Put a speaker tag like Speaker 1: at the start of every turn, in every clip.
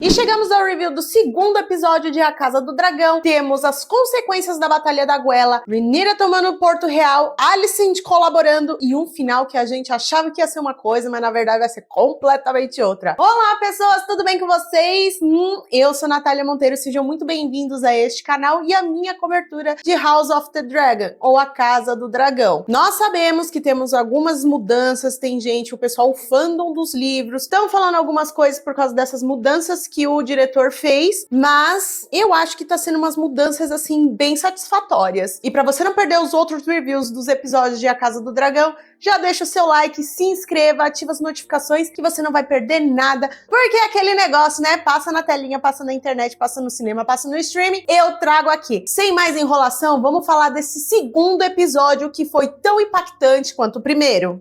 Speaker 1: E chegamos ao review do segundo episódio de A Casa do Dragão. Temos as consequências da Batalha da Guela, Rhaenyra tomando Porto Real, Alicent colaborando e um final que a gente achava que ia ser uma coisa, mas na verdade vai ser completamente outra. Olá pessoas, tudo bem com vocês? Eu sou Natália Monteiro, sejam muito bem-vindos a este canal e a minha cobertura de House of the Dragon, ou A Casa do Dragão. Nós sabemos que temos algumas mudanças, tem gente, o pessoal, o fandom dos livros, estão falando algumas coisas por causa dessas mudanças que o diretor fez, mas eu acho que tá sendo umas mudanças, assim, bem satisfatórias. E pra você não perder os outros reviews dos episódios de A Casa do Dragão, já deixa o seu like, se inscreva, ativa as notificações que você não vai perder nada, porque é aquele negócio, né? Passa na telinha, passa na internet, passa no cinema, passa no streaming, eu trago aqui. Sem mais enrolação, vamos falar desse segundo episódio que foi tão impactante quanto o primeiro.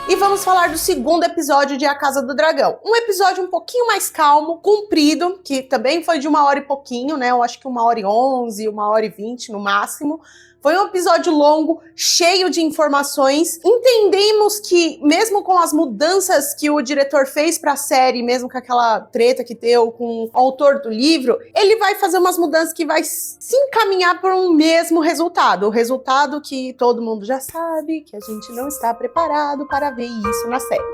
Speaker 1: E vamos falar do segundo episódio de A Casa do Dragão. Um episódio um pouquinho mais calmo, comprido, que também foi de 1h e pouquinho, né? Eu acho que 1h11, 1h20 no máximo. Foi um episódio longo, cheio de informações. Entendemos que, mesmo com as mudanças que o diretor fez pra série, mesmo com aquela treta que deu com o autor do livro, ele vai fazer umas mudanças que vai se encaminhar para um mesmo resultado. O resultado que todo mundo já sabe, que a gente não está preparado para ver isso na série.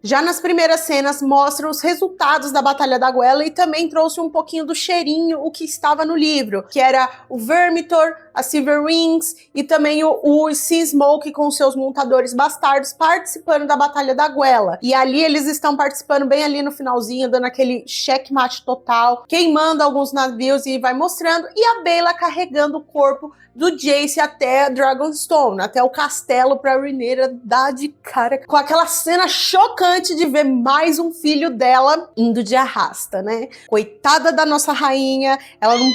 Speaker 1: Já nas primeiras cenas mostra os resultados da Batalha da Guela e também trouxe um pouquinho do cheirinho, o que estava no livro, que era o Vermithor, a Silverwings e também o Sea Smoke com seus montadores bastardos participando da Batalha da Guela. E ali eles estão participando bem ali no finalzinho, dando aquele checkmate total, queimando alguns navios e vai mostrando, e a Baela carregando o corpo do Jace até Dragonstone, até o castelo pra Rhaenyra dar de cara com aquela cena chocante de ver mais um filho dela indo de arrasta, né? Coitada da nossa rainha, ela não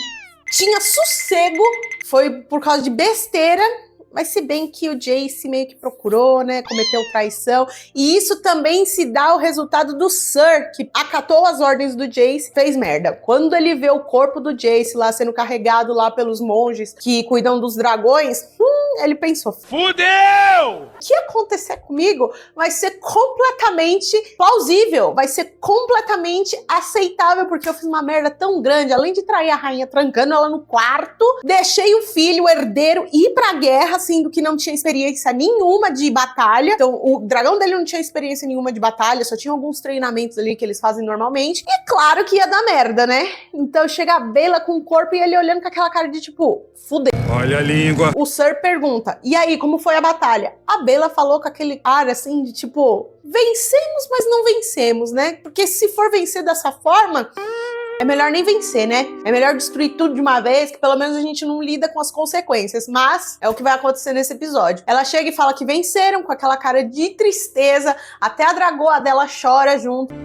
Speaker 1: tinha sossego, foi por causa de besteira, mas se bem que o Jace meio que procurou, né, cometeu traição, e isso também se dá o resultado do Sir, que acatou as ordens do Jace, fez merda. Quando ele vê o corpo do Jace lá sendo carregado lá pelos monges que cuidam dos dragões, ele pensou, fudeu! O que acontecer comigo vai ser completamente plausível, vai ser completamente aceitável, porque eu fiz uma merda tão grande, além de trair a rainha trancando ela no quarto, deixei o filho, o herdeiro, ir pra guerra, sendo que não tinha experiência nenhuma de batalha. Então, o dragão dele não tinha experiência nenhuma de batalha, só tinha alguns treinamentos ali que eles fazem normalmente. E claro que ia dar merda, né? Então chega a Baela com o corpo e ele olhando com aquela cara de tipo, fudeu.
Speaker 2: Olha a língua.
Speaker 1: O Sir pergunta, e aí, como foi a batalha? A Baela falou com aquele ar assim de tipo, vencemos, mas não vencemos, né? Porque se for vencer dessa forma, é melhor nem vencer, né? É melhor destruir tudo de uma vez, que pelo menos a gente não lida com as consequências. Mas é o que vai acontecer nesse episódio. Ela chega e fala que venceram, com aquela cara de tristeza. Até a dragoa dela chora junto.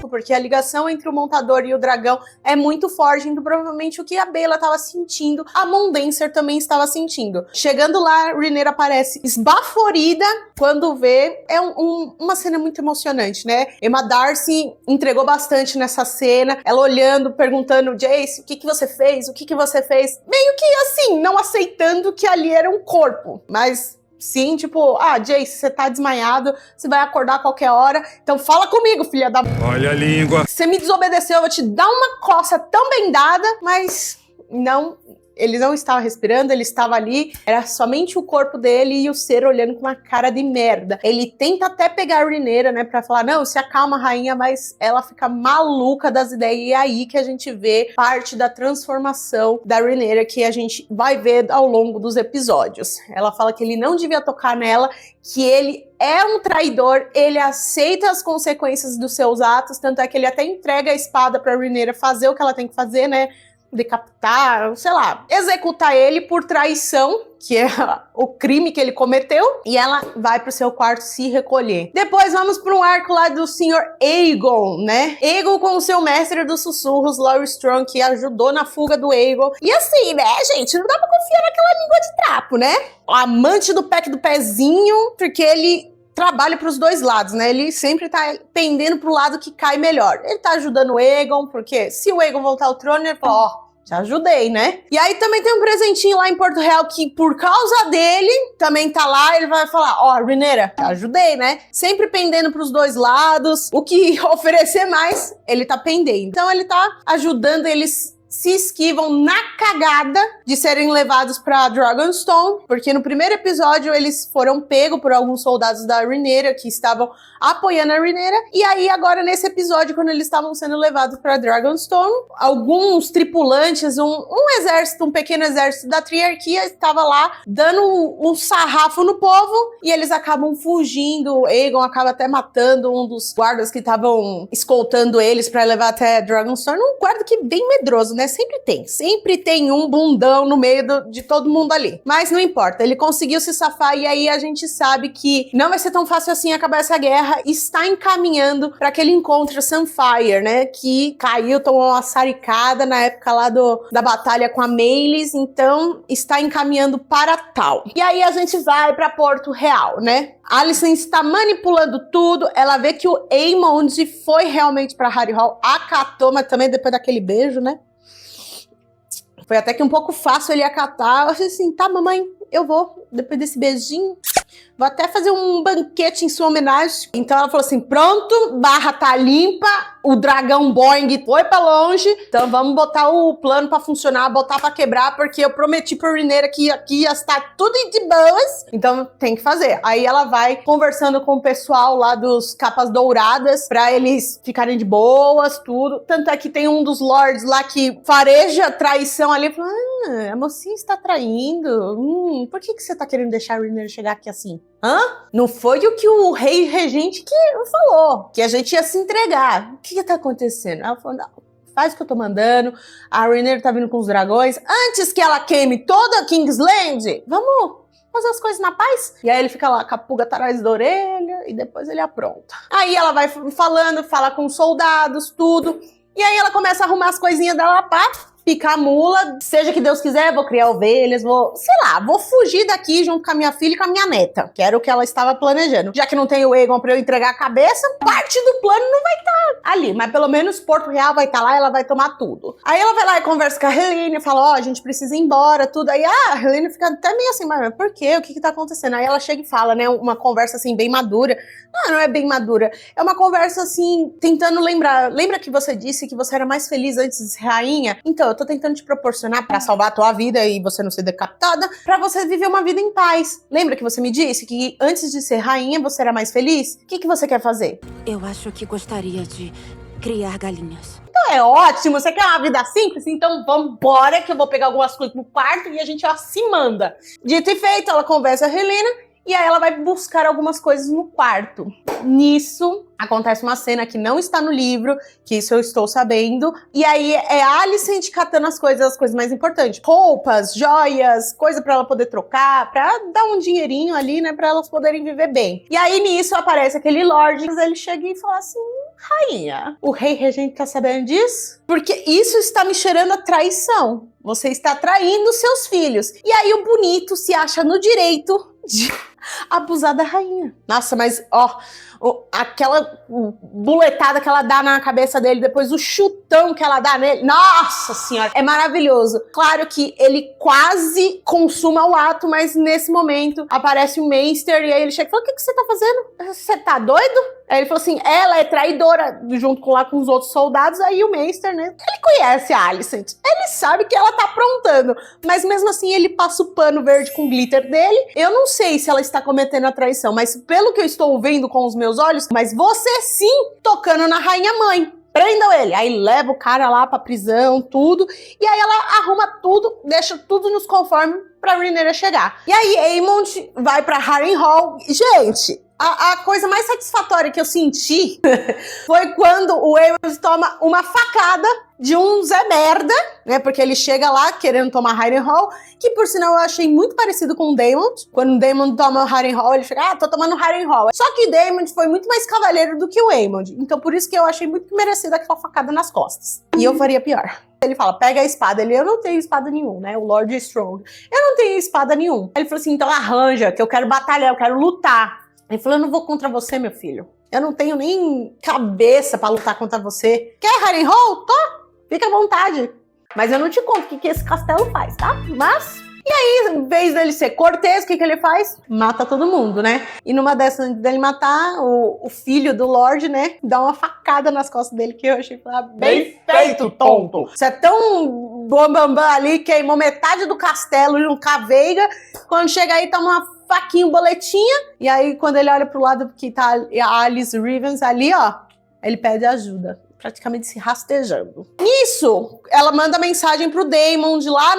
Speaker 1: Porque a ligação entre o montador e o dragão é muito forte, então provavelmente o que a Baela estava sentindo, a Mondancer também estava sentindo. Chegando lá, Rhaenyra aparece esbaforida quando vê. É uma cena muito emocionante, né? Emma Darcy entregou bastante nessa cena, ela olhando, perguntando, Jace, o que que você fez? O que que você fez? Meio que assim, não aceitando que ali era um corpo, mas sim, tipo, Jace, você tá desmaiado, você vai acordar a qualquer hora, então fala comigo, filha da...
Speaker 2: Olha a língua.
Speaker 1: Você me desobedeceu, eu vou te dar uma coça tão bem dada, mas não... Ele não estava respirando, ele estava ali, era somente o corpo dele e o Ser olhando com uma cara de merda. Ele tenta até pegar a Rhaenyra, né, pra falar, não, se acalma, rainha, mas ela fica maluca das ideias, e é aí que a gente vê parte da transformação da Rhaenyra, que a gente vai ver ao longo dos episódios. Ela fala que ele não devia tocar nela, que ele é um traidor, ele aceita as consequências dos seus atos, tanto é que ele até entrega a espada pra Rhaenyra fazer o que ela tem que fazer, né, decapitar, sei lá, executar ele por traição, que é o crime que ele cometeu, e ela vai pro seu quarto se recolher. Depois vamos para um arco lá do Sr. Aegon, né? Aegon com o seu mestre dos sussurros, Laurie Strong, que ajudou na fuga do Aegon. E assim, né, gente, não dá pra confiar naquela língua de trapo, né? O amante do pack do pezinho, porque ele trabalha pros dois lados, né? Ele sempre tá pendendo pro lado que cai melhor. Ele tá ajudando o Aegon, porque se o Aegon voltar ao trono, ele fala, ó, te ajudei, né? E aí também tem um presentinho lá em Porto Real que, por causa dele, também tá lá. Ele vai falar, ó, Rhaenyra, te ajudei, né? Sempre pendendo pros dois lados. O que oferecer mais, ele tá pendendo. Então ele tá ajudando eles. Se esquivam na cagada de serem levados pra Dragonstone, porque no primeiro episódio eles foram pegos por alguns soldados da Rhaenyra que estavam apoiando a Rhaenyra, e aí agora nesse episódio, quando eles estavam sendo levados pra Dragonstone, alguns tripulantes, um exército, um pequeno exército da triarquia estava lá dando um sarrafo no povo, e eles acabam fugindo. O Aegon acaba até matando um dos guardas que estavam escoltando eles pra levar até Dragonstone, um guarda que é bem medroso, né? Sempre tem um bundão no meio de todo mundo ali. Mas não importa, ele conseguiu se safar e aí a gente sabe que não vai ser tão fácil assim acabar essa guerra. Está encaminhando para aquele encontro Sunfire, né? Que caiu, tomou uma saricada na época lá da batalha com a Meleys, então está encaminhando para tal. E aí a gente vai para Porto Real, né? Alicent está manipulando tudo, ela vê que o Aemond foi realmente para Harrenhal, acatou, mas também depois daquele beijo, né? Foi até que um pouco fácil ele acatar. Eu achei assim, tá, mamãe, eu vou, depois desse beijinho, vou até fazer um banquete em sua homenagem. Então ela falou assim, pronto, barra tá limpa, o dragão Boeing foi pra longe, então vamos botar o plano pra funcionar, botar pra quebrar, porque eu prometi pra Rhaenyra que aqui ia estar tudo de boas, então tem que fazer. Aí ela vai conversando com o pessoal lá dos Capas Douradas, pra eles ficarem de boas, tudo. Tanto é que tem um dos lords lá que fareja traição ali, fala, a mocinha está traindo, por que você tá querendo deixar a Rhaenyra chegar aqui assim? Hã? Não foi o que o rei regente que falou, que a gente ia se entregar. O que tá acontecendo? Ela falou, não, faz o que eu tô mandando, a Rhaenyra tá vindo com os dragões, antes que ela queime toda a Kingsland, vamos fazer as coisas na paz? E aí ele fica lá com a pulga atrás da orelha e depois ele apronta. Aí ela vai falando, fala com os soldados, tudo, e aí ela começa a arrumar as coisinhas dela, pá, picar mula, seja que Deus quiser, vou criar ovelhas, vou fugir daqui junto com a minha filha e com a minha neta, que era o que ela estava planejando. Já que não tem o Aegon pra eu entregar a cabeça, parte do plano não vai estar ali, mas pelo menos Porto Real vai estar lá e ela vai tomar tudo. Aí ela vai lá e conversa com a Helaene, fala, ó, a gente precisa ir embora, tudo. Aí a Helaene fica até meio assim, mas por quê? O que tá acontecendo? Aí ela chega e fala, né, uma conversa assim bem madura. Não é bem madura, é uma conversa assim, tentando lembrar. Lembra que você disse que você era mais feliz antes de ser rainha? Então, eu tô tentando te proporcionar pra salvar a tua vida e você não ser decapitada, pra você viver uma vida em paz. Lembra que você me disse que antes de ser rainha você era mais feliz? O que você quer fazer?
Speaker 3: Eu acho que gostaria de criar galinhas.
Speaker 1: Então é ótimo, você quer uma vida simples? Então vambora que eu vou pegar algumas coisas no quarto e a gente ó, se manda. Dito e feito, ela conversa com a Helena e aí ela vai buscar algumas coisas no quarto. Nisso, acontece uma cena que não está no livro, que isso eu estou sabendo, e aí é a Alicent catando as coisas mais importantes. Roupas, joias, coisa pra ela poder trocar, pra dar um dinheirinho ali, né, pra elas poderem viver bem. E aí nisso aparece aquele Lorde, ele chega e fala assim, rainha, o rei regente tá sabendo disso? Porque isso está me cheirando a traição. Você está traindo seus filhos. E aí o bonito se acha no direito de abusar da rainha. Nossa, mas ó, aquela buletada que ela dá na cabeça dele, depois o chutão que ela dá nele, nossa senhora, é maravilhoso. Claro que ele quase consuma o ato, mas nesse momento aparece o Maester e aí ele chega e fala, o que você tá fazendo? Você tá doido? Aí ele falou assim, ela é traidora, junto com os outros soldados. Aí o Maester, né, ele conhece a Alicent, ele sabe que ela tá aprontando, mas mesmo assim ele passa o pano verde com glitter dele. Eu não sei se ela está cometendo a traição, mas pelo que eu estou vendo com os meus olhos, mas você sim tocando na rainha mãe. Prendam ele. Aí leva o cara lá pra prisão, tudo. E aí ela arruma tudo, deixa tudo nos conformes pra Rhaenyra chegar. E aí Aemond vai pra Harrenhal. Gente, a coisa mais satisfatória que eu senti foi quando o Aemond toma uma facada de um Zé Merda, né? Porque ele chega lá querendo tomar Harrenhal, que por sinal eu achei muito parecido com o Daemon. Quando o Daemon toma Harrenhal, ele chega, tô tomando Harrenhal. Só que o Daemon foi muito mais cavaleiro do que o Aemond. Então por isso que eu achei muito merecido aquela facada nas costas. E eu faria pior. Ele fala, pega a espada. Eu não tenho espada nenhum, né? O Lord Strong. Eu não tenho espada nenhum. Ele falou assim, então arranja, que eu quero batalhar, eu quero lutar. Ele falou, eu não vou contra você, meu filho. Eu não tenho nem cabeça pra lutar contra você. Quer Harrenhal? Tô. Fica à vontade. Mas eu não te conto o que esse castelo faz, tá? Mas... E aí, em vez dele ser cortês, o que ele faz? Mata todo mundo, né? E numa dessas, antes dele matar, o filho do Lorde, né? Dá uma facada nas costas dele, que eu achei bem feito, tonto. Você é tão bambambam ali, queimou metade do castelo junto com a Veiga. Quando chega aí, toma uma faquinha, boletinha. E aí, quando ele olha pro lado que tá a Alice Rivens ali, ó, ele pede ajuda. Praticamente se rastejando. Nisso, ela manda mensagem pro Daemon de lá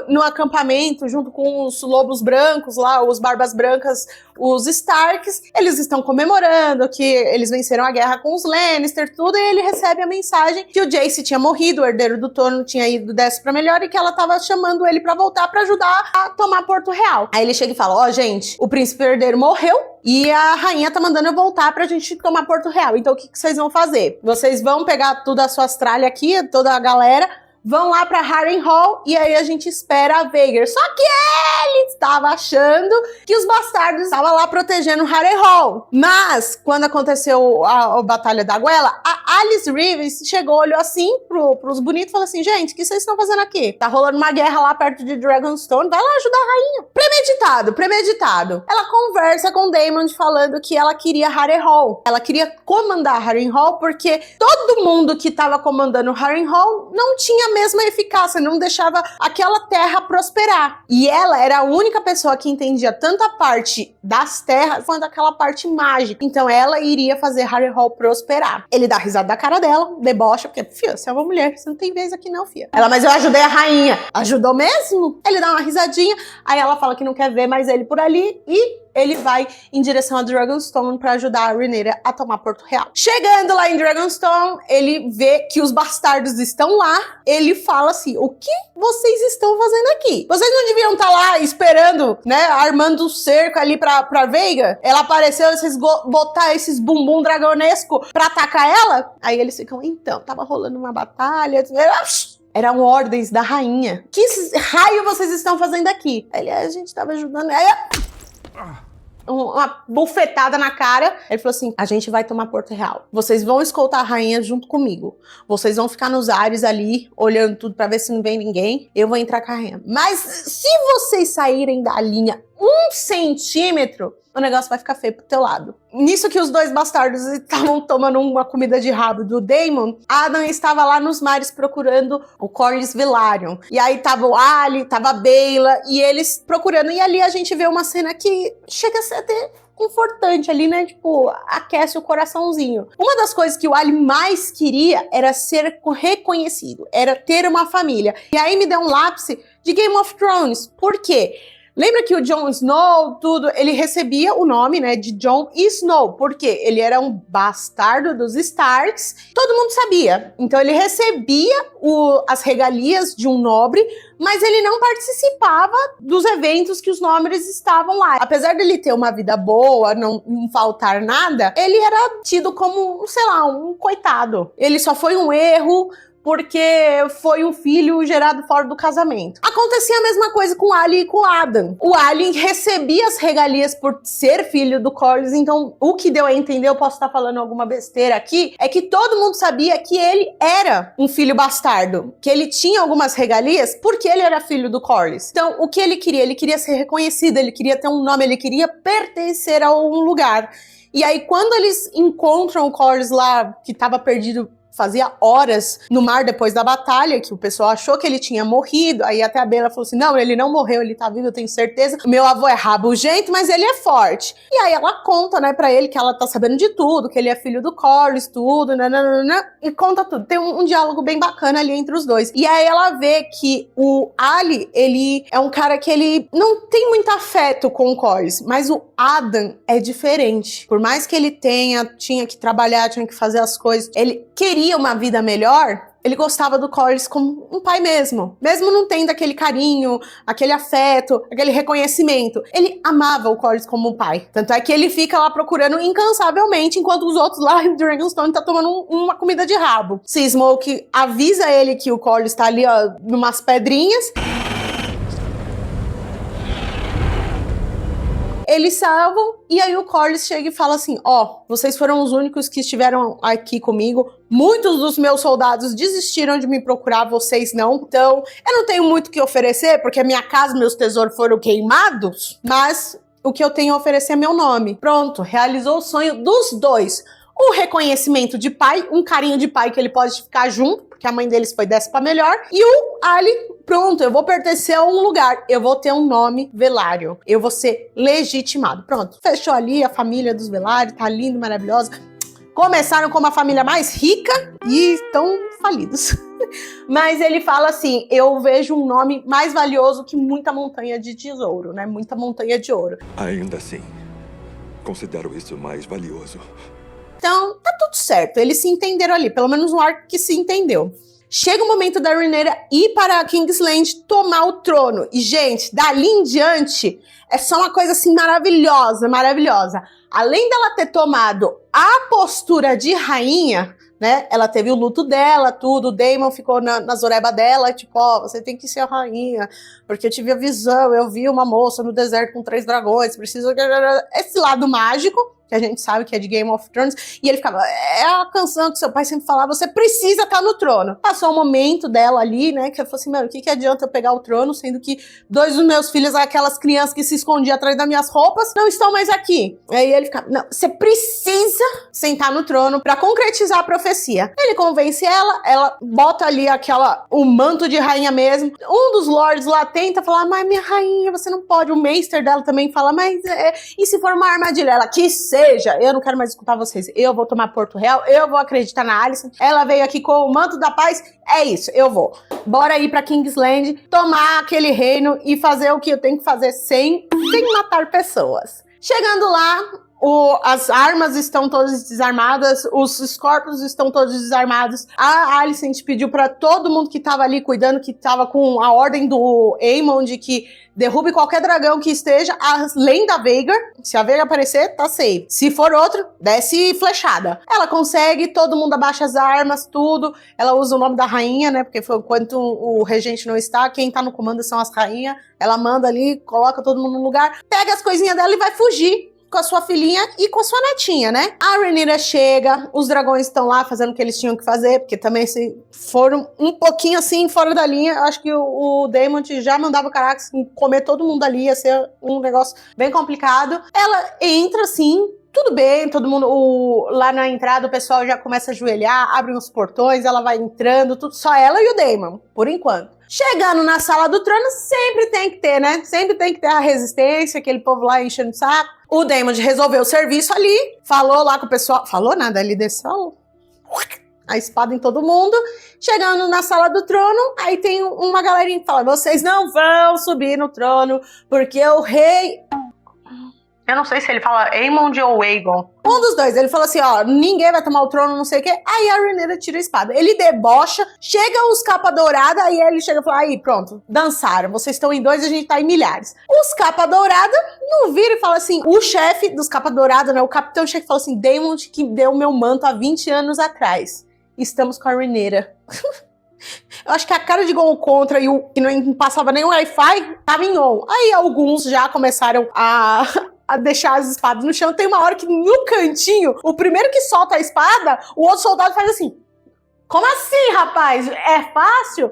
Speaker 1: no acampamento, junto com os lobos brancos lá, os barbas brancas, os Starks. Eles estão comemorando que eles venceram a guerra com os Lannister, tudo, e ele recebe a mensagem que o Jace tinha morrido, o herdeiro do trono tinha ido dessa pra melhor e que ela tava chamando ele pra voltar pra ajudar a tomar Porto Real. Aí ele chega e fala, ó, gente, o príncipe herdeiro morreu e a rainha tá mandando eu voltar pra gente tomar Porto Real. Então o que vocês vão fazer? Vocês vão pegar tudo as suas tralhas aqui, toda a galera, vão lá pra Harrenhal e aí a gente espera a Vhagar. Só que ele estava achando que os bastardos estavam lá protegendo Harrenhal. Mas, quando aconteceu a Batalha da Goela, a Alice Rivens chegou, olhou assim pros bonitos e falou assim, gente, o que vocês estão fazendo aqui? Tá rolando uma guerra lá perto de Dragonstone, vai lá ajudar a rainha. Premeditado. Ela conversa com Daemon falando que ela queria Harrenhal. Ela queria comandar Harrenhal porque todo mundo que tava comandando Harrenhal não tinha a mesma eficácia, não deixava aquela terra prosperar. E ela era a única pessoa que entendia tanto a parte das terras quanto aquela parte mágica. Então ela iria fazer Harrenhal prosperar. Ele dá risada da cara dela, debocha, porque, fia, você é uma mulher, você não tem vez aqui não, fia. Ela, mas eu ajudei a rainha. Ajudou mesmo? Ele dá uma risadinha, aí ela fala que não quer ver mais ele por ali e ele vai em direção a Dragonstone pra ajudar a Rhaenyra a tomar Porto Real. Chegando lá em Dragonstone, ele vê que os bastardos estão lá. Ele fala assim, o que vocês estão fazendo aqui? Vocês não deviam estar lá esperando, né, armando um cerco ali pra Vhagar? Ela apareceu, vocês botar esses bumbum dragonesco pra atacar ela? Aí eles ficam, então, tava rolando uma batalha... Eram ordens da rainha. Que raio vocês estão fazendo aqui? Aí a gente tava ajudando... Aí, uma bufetada na cara. Ele falou assim, a gente vai tomar Porto Real. Vocês vão escoltar a rainha junto comigo. Vocês vão ficar nos ares ali, olhando tudo pra ver se não vem ninguém. Eu vou entrar com a rainha. Mas se vocês saírem da linha 1 centímetro, o negócio vai ficar feio pro teu lado. Nisso que os dois bastardos estavam tomando uma comida de rabo do Daemon, Adam estava lá nos mares procurando o Corlys Velaryon. E aí tava o Ali, tava a Baela, e eles procurando. E ali a gente vê uma cena que chega a ser até confortante ali, né? Tipo, aquece o coraçãozinho. Uma das coisas que o Ali mais queria era ser reconhecido, era ter uma família. E aí me deu um lápis de Game of Thrones. Por quê? Lembra que o Jon Snow, tudo, ele recebia o nome, né, de Jon Snow, porque ele era um bastardo dos Starks, todo mundo sabia. Então ele recebia as regalias de um nobre, mas ele não participava dos eventos que os nobres estavam lá. Apesar dele ter uma vida boa, não faltar nada, ele era tido como, sei lá, um coitado. Ele só foi um erro, porque foi um filho gerado fora do casamento. Acontecia a mesma coisa com o Ali e com o Adam. O Ali recebia as regalias por ser filho do Corlys, então o que deu a entender, eu posso estar falando alguma besteira aqui, é que todo mundo sabia que ele era um filho bastardo, que ele tinha algumas regalias porque ele era filho do Corlys. Então, o que ele queria ser reconhecido, ele queria ter um nome, ele queria pertencer a um lugar. E aí, quando eles encontram o Corlys lá, que estava perdido fazia horas no mar depois da batalha, que o pessoal achou que ele tinha morrido, aí até a Baela falou assim, não, ele não morreu, ele tá vivo, eu tenho certeza, meu avô é rabugento, mas ele é forte. E aí ela conta, né, pra ele que ela tá sabendo de tudo, que ele é filho do Corlys, tudo, nananana, e conta tudo. Tem um diálogo bem bacana ali entre os dois. E aí ela vê que o Ali, ele é um cara que ele não tem muito afeto com o Corlys, mas o Adam é diferente. Por mais que ele tinha que trabalhar, tinha que fazer as coisas, ele queria uma vida melhor, ele gostava do Corlys como um pai mesmo. Mesmo não tendo aquele carinho, aquele afeto, aquele reconhecimento. Ele amava o Corlys como um pai. Tanto é que ele fica lá procurando incansavelmente, enquanto os outros lá em Dragonstone tá tomando uma comida de rabo. Se Smoke avisa ele que o Corlys tá ali, ó, numas pedrinhas. Eles salvam, e aí o Corlys chega e fala assim, vocês foram os únicos que estiveram aqui comigo, muitos dos meus soldados desistiram de me procurar, vocês não, então eu não tenho muito o que oferecer, porque a minha casa e meus tesouros foram queimados, mas o que eu tenho a oferecer é meu nome. Pronto, realizou o sonho dos dois. O reconhecimento de pai, um carinho de pai que ele pode ficar junto, porque a mãe deles foi dessa pra melhor. E o Ali, pronto, eu vou pertencer a um lugar, eu vou ter um nome Velário, eu vou ser legitimado. Pronto, fechou ali a família dos Velário, tá lindo, maravilhosa. Começaram como a família mais rica e estão falidos. Mas ele fala assim, eu vejo um nome mais valioso que muita montanha de tesouro, né? Muita montanha de ouro.
Speaker 4: Ainda assim, considero isso mais valioso.
Speaker 1: Então, tá tudo certo. Eles se entenderam ali. Pelo menos um arco que se entendeu. Chega o momento da Rhaenyra ir para Kingsland tomar o trono. E, gente, dali em diante, é só uma coisa assim maravilhosa, maravilhosa. Além dela ter tomado a postura de rainha, né? Ela teve o luto dela, tudo. O Daemon ficou na zoreba dela, tipo, você tem que ser a rainha, porque eu tive a visão, eu vi uma moça no deserto com 3 dragões, preciso... Esse lado mágico, que a gente sabe que é de Game of Thrones, e ele ficava, é a canção que seu pai sempre falava, você precisa estar no trono. Passou o momento dela ali, né, que eu falei assim, mano, o que adianta eu pegar o trono, sendo que 2 dos meus filhos, aquelas crianças que se escondiam atrás das minhas roupas, não estão mais aqui. Aí ele ficava, não, você precisa sentar no trono pra concretizar a profecia. Ele convence ela bota ali o manto de rainha mesmo. Um dos lords lá tenta falar, mas minha rainha, você não pode. O maester dela também fala, mas e se for uma armadilha? Ela, que seja, eu não quero mais escutar vocês, eu vou tomar Porto Real, eu vou acreditar na Alicent, ela veio aqui com o manto da paz, é isso, eu vou. Bora ir pra Kingsland, tomar aquele reino e fazer o que eu tenho que fazer sem matar pessoas. Chegando lá, as armas estão todas desarmadas, os corpos estão todos desarmados. A Alicent pediu pra todo mundo que tava ali cuidando, que tava com a ordem do Aemon de que derrube qualquer dragão que esteja além da Vhagar. Se a Vhagar aparecer, tá safe. Se for outro, desce flechada. Ela consegue, todo mundo abaixa as armas, tudo. Ela usa o nome da rainha, né? Porque foi enquanto o regente não está, quem tá no comando são as rainhas. Ela manda ali, coloca todo mundo no lugar, pega as coisinhas dela e vai fugir com a sua filhinha e com a sua netinha, né? A Rhaenyra chega, os dragões estão lá fazendo o que eles tinham que fazer, porque também se foram um pouquinho assim fora da linha. Eu acho que o Daemon já mandava o Caraxes comer todo mundo ali, ia ser um negócio bem complicado. Ela entra assim, tudo bem, todo mundo, lá na entrada o pessoal já começa a ajoelhar, abrem os portões, ela vai entrando, tudo, só ela e o Daemon, por enquanto. Chegando na sala do trono, sempre tem que ter, né? Sempre tem que ter a resistência, aquele povo lá enchendo o saco. O Daemon resolveu o serviço ali, falou lá com o pessoal, falou nada, ele desceu a espada em todo mundo. Chegando na sala do trono, aí tem uma galerinha que fala, vocês não vão subir no trono, porque o rei... Eu não sei se ele fala Aemond ou Aegon. Um dos dois. Ele falou assim, ninguém vai tomar o trono, não sei o quê. Aí a Rhaenyra tira a espada. Ele debocha, chega os capa dourada, aí ele chega e fala, aí pronto, dançaram. Vocês estão em 2 e a gente tá em milhares. Os capa dourada não vira e fala assim, o chefe dos capa dourada, né, o capitão-chefe falou assim, Daemon que deu meu manto há 20 anos atrás. Estamos com a Rhaenyra. Eu acho que a cara de gol contra e o que não passava nem o Wi-Fi tava em on. Aí alguns já começaram a deixar as espadas no chão. Tem uma hora que no cantinho, o primeiro que solta a espada, o outro soldado faz assim, como assim, rapaz? É fácil?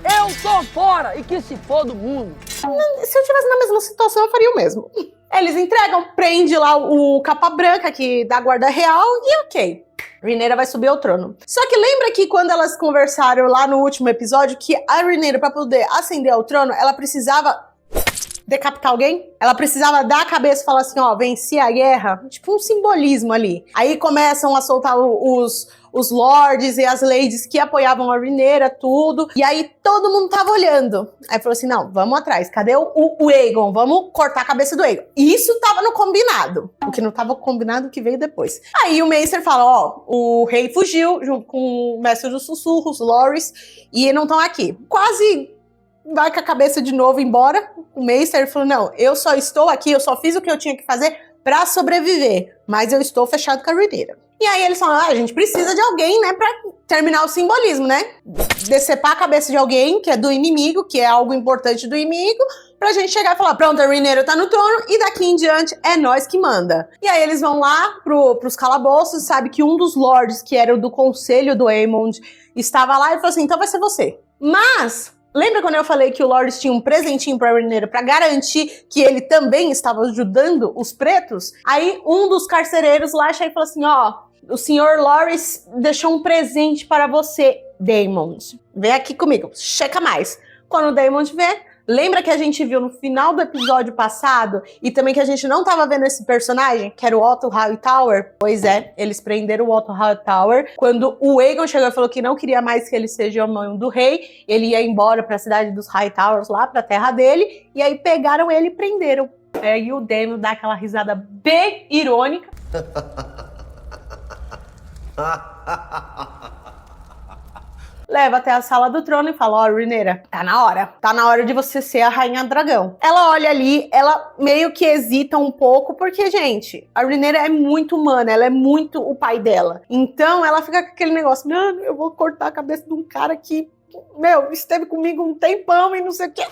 Speaker 5: Eu tô fora e que se for do mundo.
Speaker 1: Se eu tivesse na mesma situação, eu faria o mesmo. Eles entregam, prende lá o capa branca aqui da guarda real e ok. Rhaenyra vai subir ao trono. Só que lembra que quando elas conversaram lá no último episódio que a Rhaenyra, pra poder ascender ao trono, ela precisava decapitar alguém? Ela precisava dar a cabeça e falar assim, venci a guerra. Tipo um simbolismo ali. Aí começam a soltar os lords e as ladies que apoiavam a Rhaenyra, tudo. E aí todo mundo tava olhando. Aí falou assim, não, vamos atrás. Cadê o Aegon? Vamos cortar a cabeça do Aegon. E isso tava no combinado. O que não tava combinado que veio depois. Aí o Maester fala, o rei fugiu junto com o mestre dos sussurros, Loris, e não estão aqui. Quase vai com a cabeça de novo embora. O Maester falou, não, eu só estou aqui, eu só fiz o que eu tinha que fazer pra sobreviver. Mas eu estou fechado com a Rhaenyra. E aí eles falam, a gente precisa de alguém, né, pra terminar o simbolismo, né? Decepar a cabeça de alguém que é do inimigo, que é algo importante do inimigo, pra gente chegar e falar, pronto, a Rhaenyra tá no trono e daqui em diante é nós que manda. E aí eles vão lá pros calabouços, sabe que um dos lords, que era o do conselho do Aemond, estava lá e falou assim, então vai ser você. Mas, lembra quando eu falei que o Loras tinha um presentinho pra Rhaenyra pra garantir que ele também estava ajudando os pretos? Aí um dos carcereiros lá chega e falou assim, ó, o senhor Loras deixou um presente para você, Daemon. Vem aqui comigo, checa mais. Quando o Daemon vê, lembra que a gente viu no final do episódio passado e também que a gente não tava vendo esse personagem, que era o Otto Hightower? Pois é, eles prenderam o Otto Hightower quando o Aegon chegou e falou que não queria mais que ele seja o mão do rei, ele ia embora pra cidade dos Hightowers, lá pra terra dele, e aí pegaram ele e prenderam. Aí o Daemon dá aquela risada bem irônica. Leva até a sala do trono e fala, ó, Rhaenyra, tá na hora de você ser a rainha dragão. Ela olha ali, ela meio que hesita um pouco, porque, gente, a Rhaenyra é muito humana, ela é muito o pai dela. Então, ela fica com aquele negócio, mano, eu vou cortar a cabeça de um cara que, meu, esteve comigo um tempão e não sei o que.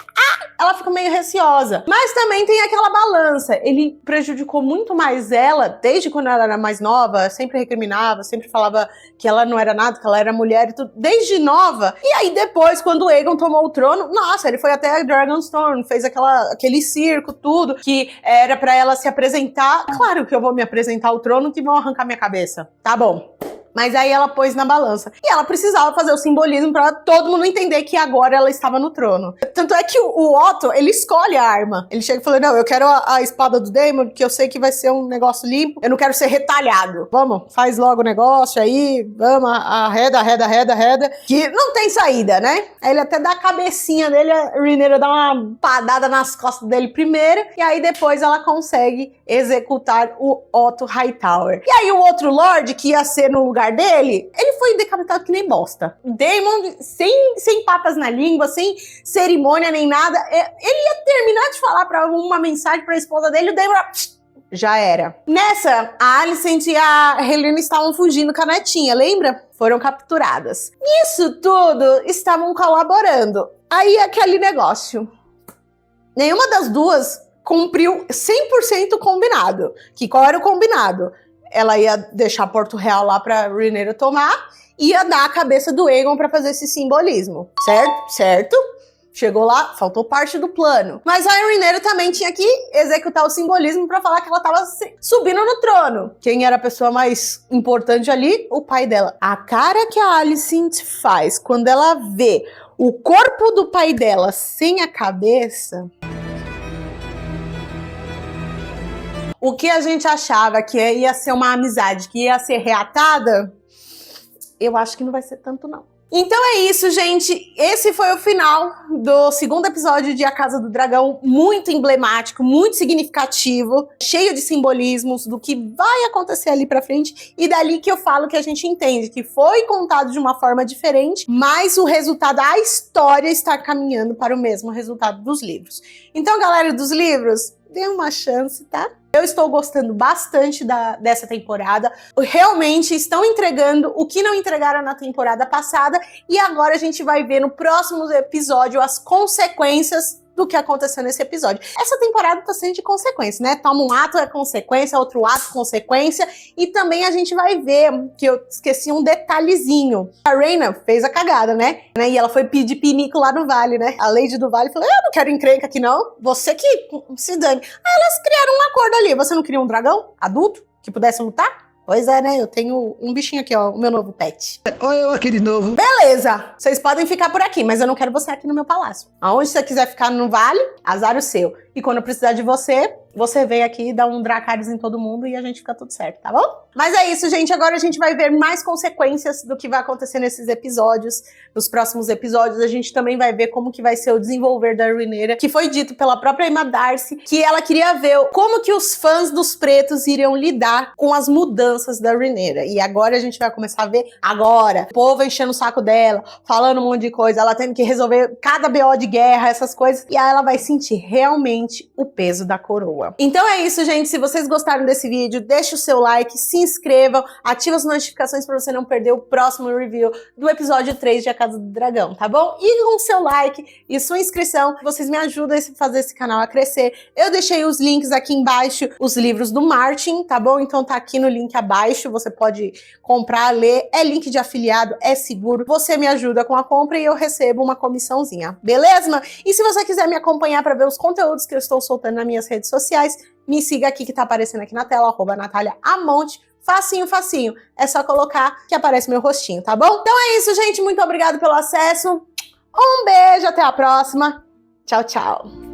Speaker 1: Ela fica meio receosa. Mas também tem aquela balança. Ele prejudicou muito mais ela, desde quando ela era mais nova, sempre recriminava, sempre falava que ela não era nada, que ela era mulher e tudo, desde nova. E aí depois, quando o Aegon tomou o trono, nossa, ele foi até a Dragonstone, fez aquele circo, tudo, que era pra ela se apresentar. Claro que eu vou me apresentar ao trono que vão arrancar minha cabeça. Tá bom. Mas aí ela pôs na balança. E ela precisava fazer o simbolismo pra todo mundo entender que agora ela estava no trono. Tanto é que o Otto, ele escolhe a arma. Ele chega e fala, não, eu quero a espada do Daemon, porque eu sei que vai ser um negócio limpo. Eu não quero ser retalhado. Vamos, faz logo o negócio aí. Vamos, arreda. Que não tem saída, né? Aí ele até dá a cabecinha dele, a Rhaenyra dá uma padada nas costas dele primeiro. E aí depois ela consegue executar o Otto Hightower. E aí o outro Lorde, que ia ser no lugar dele, ele foi decapitado que nem bosta. Daemon, sem papas na língua, sem cerimônia nem nada, ele ia terminar de falar uma mensagem pra esposa dele, o Daemon já era. Nessa, a Alicent e a Helena estavam fugindo com a netinha, lembra? Foram capturadas. Nisso tudo, estavam colaborando. Aí aquele negócio. Nenhuma das duas cumpriu 100% o combinado. Que qual era o combinado? Ela ia deixar Porto Real lá pra Rhaenyra tomar, ia dar a cabeça do Aegon pra fazer esse simbolismo, certo? Chegou lá, faltou parte do plano. Mas a Rhaenyra também tinha que executar o simbolismo pra falar que ela tava subindo no trono. Quem era a pessoa mais importante ali? O pai dela. A cara que a Alicent faz quando ela vê o corpo do pai dela sem a cabeça... O que a gente achava que ia ser uma amizade, que ia ser reatada, eu acho que não vai ser tanto, não. Então é isso, gente. Esse foi o final do segundo episódio de A Casa do Dragão. Muito emblemático, muito significativo, cheio de simbolismos do que vai acontecer ali pra frente. E dali que eu falo que a gente entende que foi contado de uma forma diferente, mas o resultado, a história está caminhando para o mesmo resultado dos livros. Então, galera dos livros, dê uma chance, tá? Eu estou gostando bastante dessa temporada. Realmente estão entregando o que não entregaram na temporada passada. E agora a gente vai ver no próximo episódio as consequências do que aconteceu nesse episódio. Essa temporada tá sendo de consequência, né? Toma um ato, é consequência, outro ato, consequência. E também a gente vai ver, que eu esqueci um detalhezinho. A Rhaena fez a cagada, né? E ela foi pedir pinico lá no vale, né? A Lady do Vale falou, eu não quero encrenca aqui não. Você que se dane. Aí elas criaram um acordo ali. Você não queria um dragão adulto que pudesse lutar? Pois é, né? Eu tenho um bichinho aqui, ó, o meu novo pet.
Speaker 6: Olha eu, aquele novo.
Speaker 1: Beleza, vocês podem ficar por aqui, mas eu não quero você aqui no meu palácio. Aonde você quiser ficar no vale, azar o seu. E quando eu precisar de você, você vem aqui e dá um Dracarys em todo mundo e a gente fica tudo certo, tá bom? Mas é isso, gente. Agora a gente vai ver mais consequências do que vai acontecer nesses episódios. Nos próximos episódios, a gente também vai ver como que vai ser o desenvolver da Rhaenyra, que foi dito pela própria Emma Darcy, que ela queria ver como que os fãs dos pretos iriam lidar com as mudanças da Rhaenyra. E agora a gente vai começar a ver agora. O povo enchendo o saco dela, falando um monte de coisa, ela tendo que resolver cada BO de guerra, essas coisas. E aí ela vai sentir realmente o peso da coroa. boa. Então é isso, gente. Se vocês gostaram desse vídeo, deixa o seu like, se inscrevam, ativa as notificações para você não perder o próximo review do episódio 3 de A Casa do Dragão, tá bom? E com o seu like e sua inscrição, vocês me ajudam a fazer esse canal a crescer. Eu deixei os links aqui embaixo, os livros do Martin, tá bom? Então tá aqui no link abaixo, você pode comprar, ler, é link de afiliado, é seguro. Você me ajuda com a compra e eu recebo uma comissãozinha, beleza? E se você quiser me acompanhar para ver os conteúdos que eu estou soltando nas minhas redes sociais, me siga aqui que tá aparecendo aqui na tela, @NataliaAmonte. Facinho, facinho. É só colocar que aparece meu rostinho, tá bom? Então é isso, gente. Muito obrigada pelo acesso. Um beijo, até a próxima. Tchau, tchau.